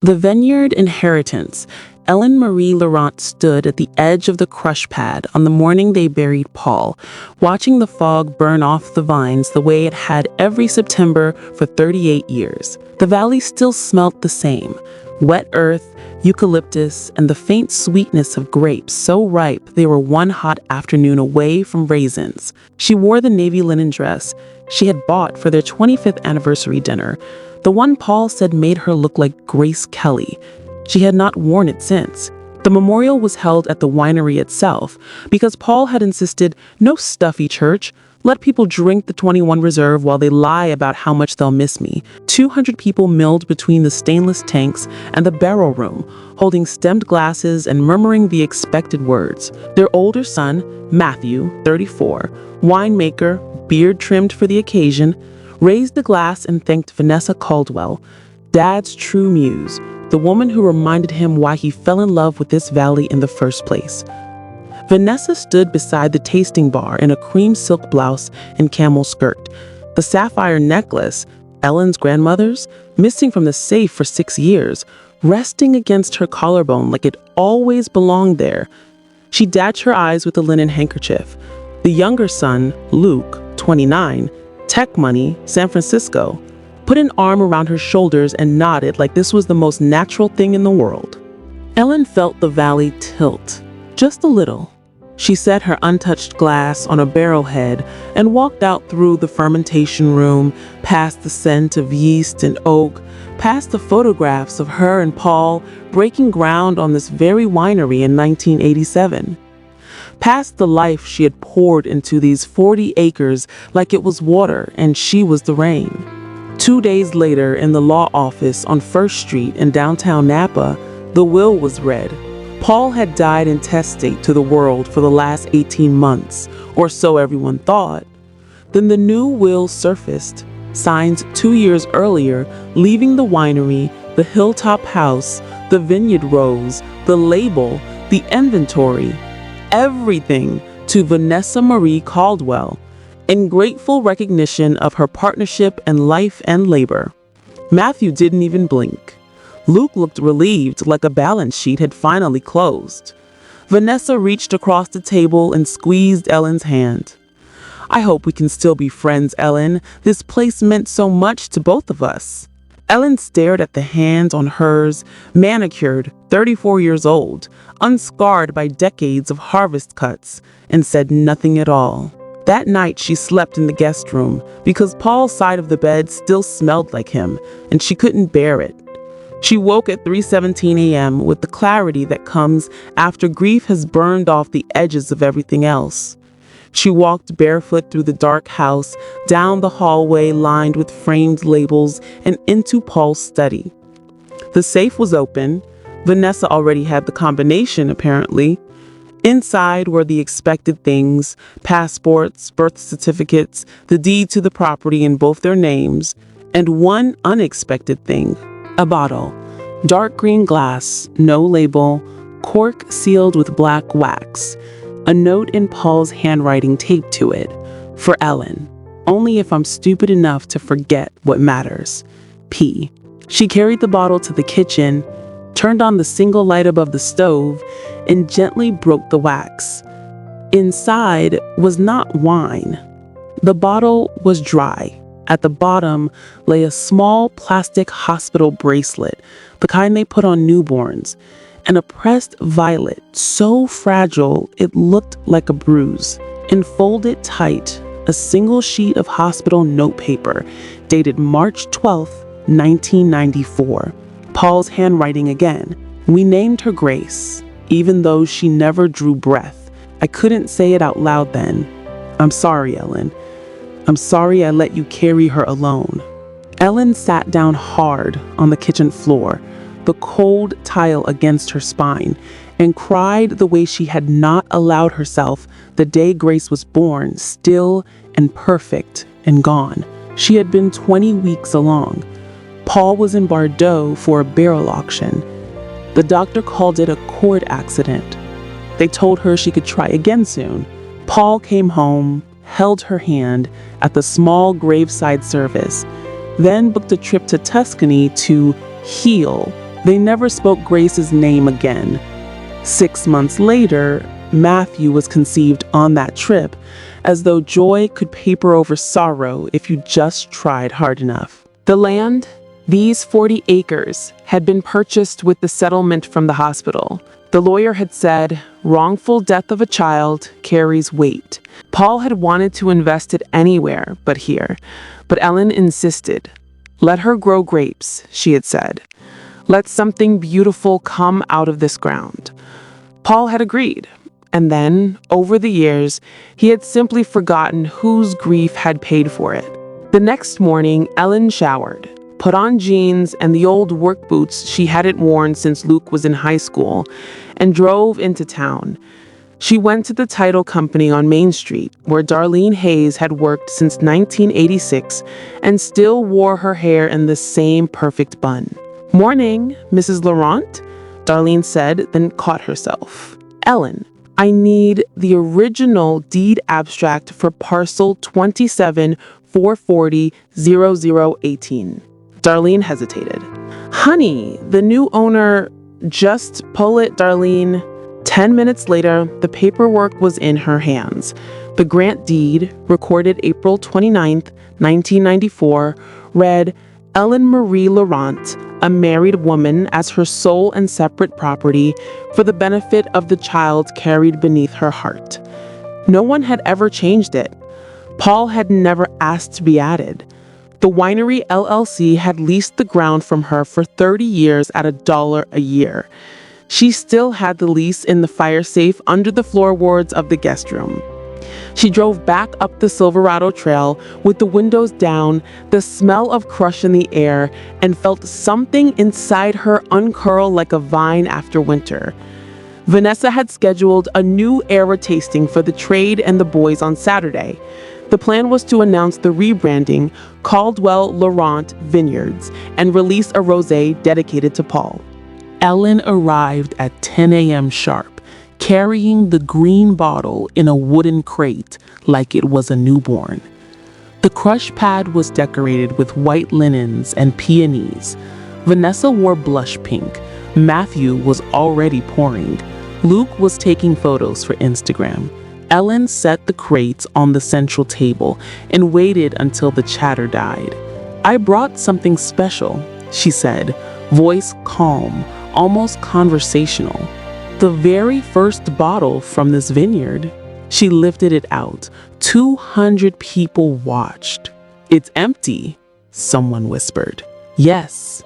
The Vineyard inheritance. Ellen Marie Laurent stood at the edge of the crush pad on the morning they buried Paul, watching the fog burn off the vines the way it had every September for 38 years. The valley still smelt the same: wet earth, eucalyptus, and the faint sweetness of grapes so ripe they were one hot afternoon away from raisins. She wore the navy linen dress she had bought for their 25th anniversary dinner, the one Paul said made her look like Grace Kelly. She had not worn it since. The memorial was held at the winery itself because Paul had insisted, no stuffy church. Let people drink the 21 Reserve while they lie about how much they'll miss me. 200 people milled between the stainless tanks and the barrel room, holding stemmed glasses and murmuring the expected words. Their older son, Matthew, 34, winemaker, beard trimmed for the occasion, raised the glass and thanked Vanessa Caldwell, Dad's true muse, the woman who reminded him why he fell in love with this valley in the first place. Vanessa stood beside the tasting bar in a cream silk blouse and camel skirt. The sapphire necklace, Ellen's grandmother's, missing from the safe for 6 years, resting against her collarbone like it always belonged there. She dashed her eyes with a linen handkerchief. The younger son, Luke, 29, tech money, San Francisco, put an arm around her shoulders and nodded like this was the most natural thing in the world. Ellen felt the valley tilt, just a little. She set her untouched glass on a barrel head and walked out through the fermentation room, past the scent of yeast and oak, past the photographs of her and Paul breaking ground on this very winery in 1987. Past the life she had poured into these 40 acres like it was water and she was the rain. 2 days later, in the law office on First Street in downtown Napa, the will was read. Paul had died intestate to the world for the last 18 months, or so everyone thought. Then the new will surfaced, signed 2 years earlier, leaving the winery, the hilltop house, the vineyard rows, the label, the inventory, everything to Vanessa Marie Caldwell, in grateful recognition of her partnership in life and labor. Matthew didn't even blink. Luke looked relieved, like a balance sheet had finally closed. Vanessa reached across the table and squeezed Ellen's hand. "I hope we can still be friends, Ellen. This place meant so much to both of us." Ellen stared at the hands on hers, manicured, 34 years old, unscarred by decades of harvest cuts, and said nothing at all. That night she slept in the guest room because Paul's side of the bed still smelled like him, and she couldn't bear it. She woke at 3:17 a.m. with the clarity that comes after grief has burned off the edges of everything else. She walked barefoot through the dark house, down the hallway lined with framed labels, and into Paul's study. The safe was open. Vanessa already had the combination, apparently. Inside were the expected things: passports, birth certificates, the deed to the property in both their names, and one unexpected thing: a bottle. Dark green glass, no label, cork sealed with black wax. A note in Paul's handwriting taped to it: for Ellen, only if I'm stupid enough to forget what matters. P. She carried the bottle to the kitchen, turned on the single light above the stove, and gently broke the wax. Inside was not wine. The bottle was dry. At the bottom lay a small plastic hospital bracelet, the kind they put on newborns, and a pressed violet so fragile it looked like a bruise. And folded tight, a single sheet of hospital notepaper dated March 12th, 1994. Paul's handwriting again. We named her Grace, even though she never drew breath. I couldn't say it out loud then. I'm sorry, Ellen. I'm sorry I let you carry her alone. Ellen sat down hard on the kitchen floor, the cold tile against her spine, and cried the way she had not allowed herself the day Grace was born, still and perfect and gone. She had been 20 weeks along. Paul was in Bordeaux for a barrel auction. The doctor called it a cord accident. They told her she could try again soon. Paul came home, held her hand at the small graveside service, then booked a trip to Tuscany to heal They never spoke Grace's name again. 6 months later, Matthew was conceived on that trip, as though joy could paper over sorrow if you just tried hard enough. The land, these 40 acres, had been purchased with the settlement from the hospital. The lawyer had said, wrongful death of a child carries weight. Paul had wanted to invest it anywhere but here, but Ellen insisted. Let her grow grapes, she had said. Let something beautiful come out of this ground. Paul had agreed, and then, over the years, he had simply forgotten whose grief had paid for it. The next morning, Ellen showered, put on jeans and the old work boots she hadn't worn since Luke was in high school, and drove into town. She went to the title company on Main Street, where Darlene Hayes had worked since 1986 and still wore her hair in the same perfect bun. Morning, Mrs. Laurent, Darlene said, then caught herself. Ellen, I need the original deed abstract for parcel 27-440-0018. Darlene hesitated. Honey, the new owner, just pull it, Darlene. 10 minutes later, the paperwork was in her hands. The grant deed, recorded April 29th, 1994, read, Ellen Marie Laurent, a married woman, as her sole and separate property for the benefit of the child carried beneath her heart. No one had ever changed it. Paul had never asked to be added. The winery LLC had leased the ground from her for 30 years at $1 a year. She still had the lease in the fire safe under the floorboards of the guest room. She drove back up the Silverado Trail with the windows down, the smell of crush in the air, and felt something inside her uncurl like a vine after winter. Vanessa had scheduled a new era tasting for the trade and the boys on Saturday. The plan was to announce the rebranding Caldwell Laurent Vineyards and release a rosé dedicated to Paul. Ellen arrived at 10 a.m. sharp, carrying the green bottle in a wooden crate like it was a newborn. The crush pad was decorated with white linens and peonies. Vanessa wore blush pink. Matthew was already pouring. Luke was taking photos for Instagram. Ellen set the crates on the central table and waited until the chatter died. I brought something special, she said, voice calm, almost conversational. The very first bottle from this vineyard. She lifted it out. 200 people watched. It's empty, someone whispered. Yes,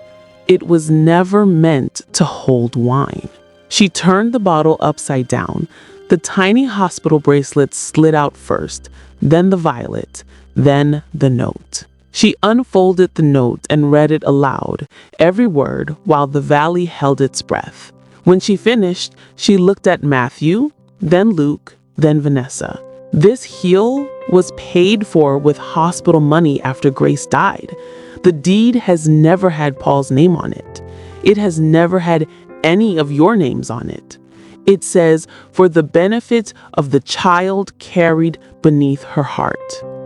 it was never meant to hold wine. She turned the bottle upside down. The tiny hospital bracelet slid out first, then the violet, then the note. She unfolded the note and read it aloud, every word, while the valley held its breath. When she finished, she looked at Matthew, then Luke, then Vanessa. This heel was paid for with hospital money after Grace died. The deed has never had Paul's name on it. It has never had any of your names on it. It says, for the benefit of the child carried beneath her heart.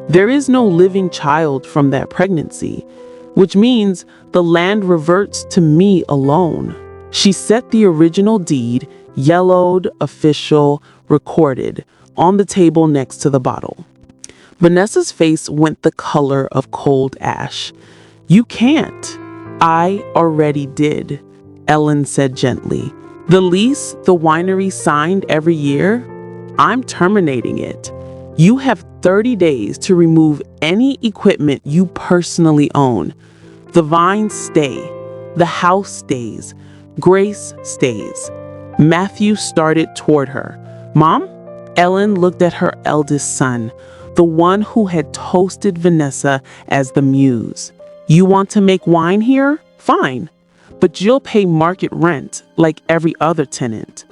There is no living child from that pregnancy, which means the land reverts to me alone. She set the original deed, yellowed, official, recorded, on the table next to the bottle. Vanessa's face went the color of cold ash. You can't. I already did, Ellen said gently. The lease the winery signed every year, I'm terminating it. You have 30 days to remove any equipment you personally own. The vines stay. The house stays. Grace stays. Matthew started toward her. Mom? Ellen looked at her eldest son, the one who had toasted Vanessa as the muse. You want to make wine here? Fine. But you'll pay market rent like every other tenant.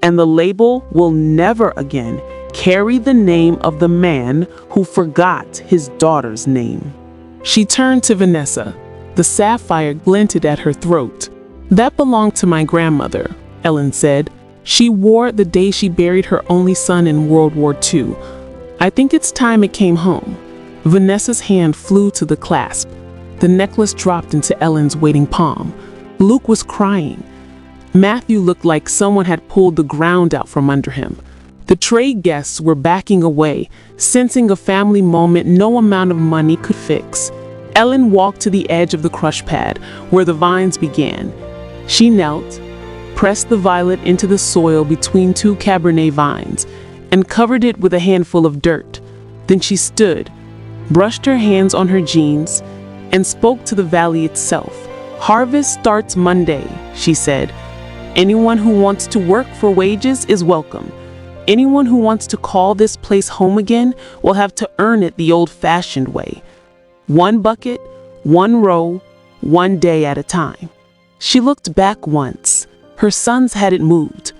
And the label will never again carry the name of the man who forgot his daughter's name. She turned to Vanessa. The sapphire glinted at her throat. That belonged to my grandmother, Ellen said. She wore it the day she buried her only son in World War II. I think it's time it came home. Vanessa's hand flew to the clasp. The necklace dropped into Ellen's waiting palm. Luke was crying. Matthew looked like someone had pulled the ground out from under him. The trade guests were backing away, sensing a family moment no amount of money could fix. Ellen walked to the edge of the crush pad, where the vines began. She knelt, pressed the violet into the soil between two Cabernet vines, and covered it with a handful of dirt. Then she stood, brushed her hands on her jeans, and spoke to the valley itself. "Harvest starts Monday," she said. "Anyone who wants to work for wages is welcome. Anyone who wants to call this place home again will have to earn it the old-fashioned way. One bucket, one row, one day at a time." She looked back once. Her sons hadn't moved.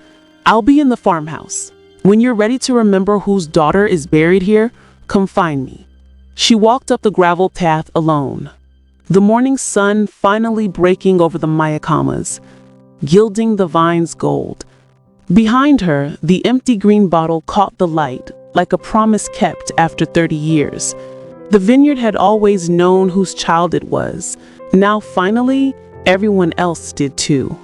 "I'll be in the farmhouse. When you're ready to remember whose daughter is buried here, come find me." She walked up the gravel path alone, the morning sun finally breaking over the mayacamas, gilding the vines gold. Behind her, the empty green bottle caught the light, like a promise kept after 30 years. The vineyard had always known whose child it was. Now finally, everyone else did too.